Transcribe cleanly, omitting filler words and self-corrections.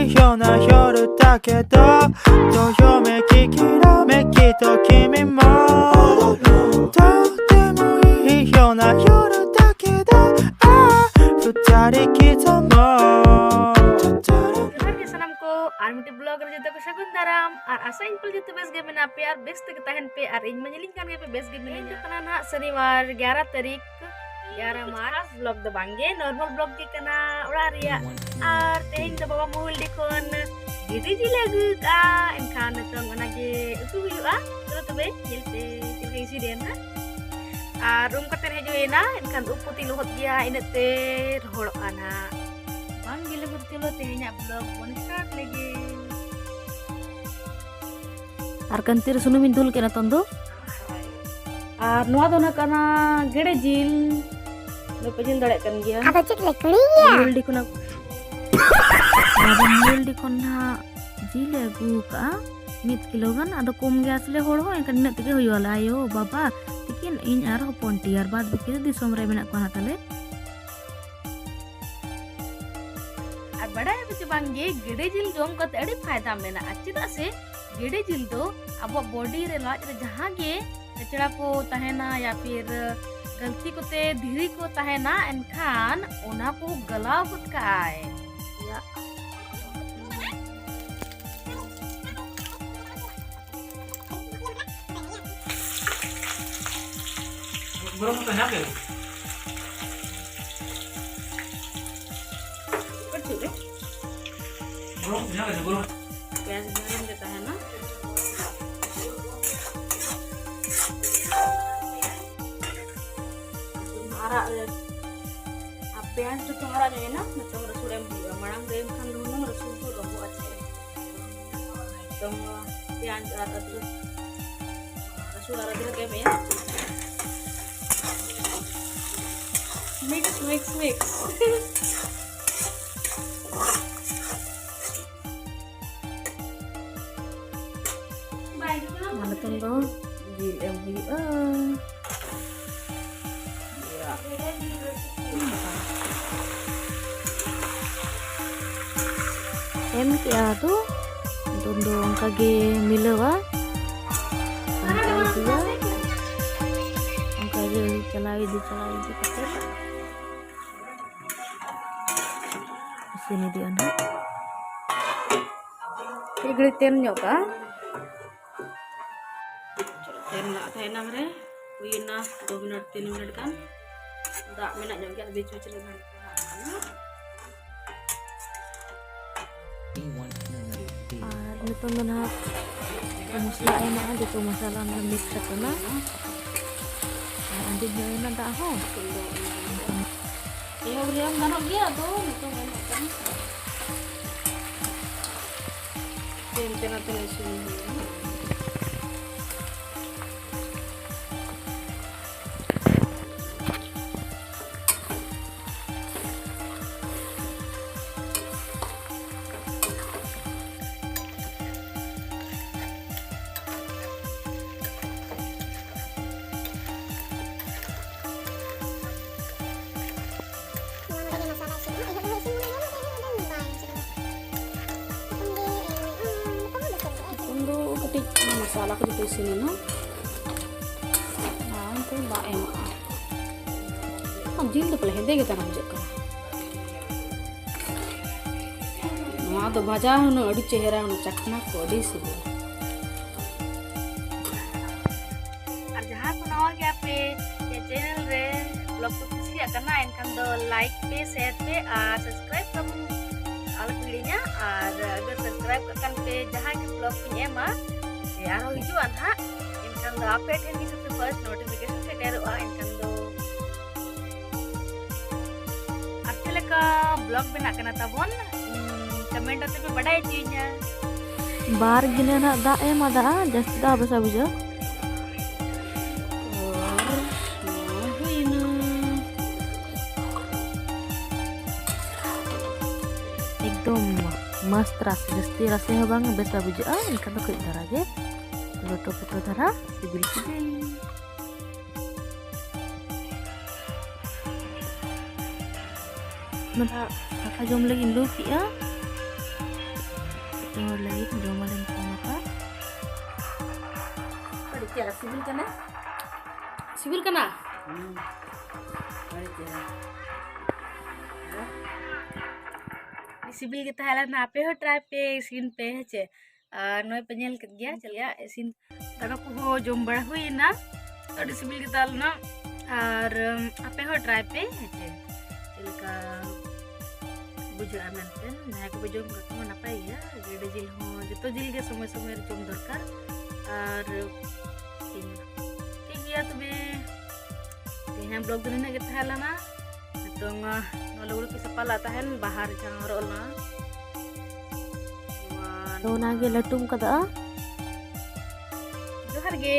いような夜だけどどよめききらめきと君もとてもいいような夜だけど二人kita mau Armiti blogger jatuh ke sagun daram asa impul jatuh bes game na pe bes te ketahan pe in menyelingkan ke bes game ini kana na शनिवार 11 तारीख 11 मार्च vlog the bangge normal vlog ke kana uraria ar tehing the bawa muhul dikon gede ji lagu ka enkan tong onage utu yu terus be jelte isi den room ka terhe joina enkan uputi luhut dia inete rohol ana bang gila bertilo tehnya vlog bon start lagi ar kantir sunu mindul kena tondo ar noa dona kana gede jil lo pejil dare kan gya ada cek lekuri ya mul di kuna ada mul di kuna jil agu ka mit kilo kan ada kum gya asle hor ho kan net ke hoyola ayo baba tikin in ar hopon tiar bad bukir di somre menak kana tale बड़ा है बच्चे बांगे गेडे जिल जोम कते अड़ी फायदा मेना चेदा से गेडे जिल दो अब बॉडी रे लाज रे जहां गे कचड़ा को तहेना या फिर गलती कोते धीरी को तहेना एनखान ओना को गलाव खुद का आए या Belum tanya ke? Belum tanya ke belum? प्याज भून देता है ना हरा अब प्याज तो तुम्हारा जो है ना तुम रसूल एम मड़ंग रेम खान दूनो रसूल को रंगो अच्छे तुम प्याज अदरक रसूल अदरक के में mix mana tondo jil yang beli em kia tu tondo kage milawa kage chalai di kate sini dia na igri tem nyoka tem nak tayna mare wina 2 minit 3 minit kan dak minat juga lebih cuci dengan nito na musla ay na dito masalah na mix sa na andi na na da ho iya beliau manok dia tuh nito manok kan tem na sini masalah ko dito sini no itu mbak em jil तो पहले दे kita ramjak ka नवा तो भाजा हन अड़ी चेहरा हन चखना को अड़ी सिबो और जहां को नवा गया पे ये चैनल रे ब्लॉग को खुशी करना इनकम दो लाइक पे शेयर पे और सब्सक्राइब कम अलग वीडियोnya और अगर सब्सक्राइब करkan पे जहां के blog punya mah ya hijuan ha inkang do update ini सबसे first notification से डेरो इनकम दो आपके का ब्लॉग बना करना tabon कमेंट पे बड़ा चीजnya बार गिने ना दा em ada just da basa buja एकदम मस्त रस जस्ती rasanya bang besa buja ikan तो कई तरह के फोटो धरा सिबिल नदा दाका जम लगी लो किया और लाइट जो मालूम का Pada cara sibil kana? Sibil kana? Sibil kita halan na pe ho try pe sin pe che. Noy penyel ket gya chal ya sin taka ko ho jom bada hui na. Adi sibil kita na ar ape ho try pe che. Ilka bujur aman ten na ko jom ka ko na pai ya. Gede jil ho jito jil ge समय समय jom dorkar ar ठीक है तो मैं blog दुनिया के तहला ना तो नॉलेज की सपा लाता है बाहर जहाँ रोल ना तो नागे लटुम कदा जोहर गे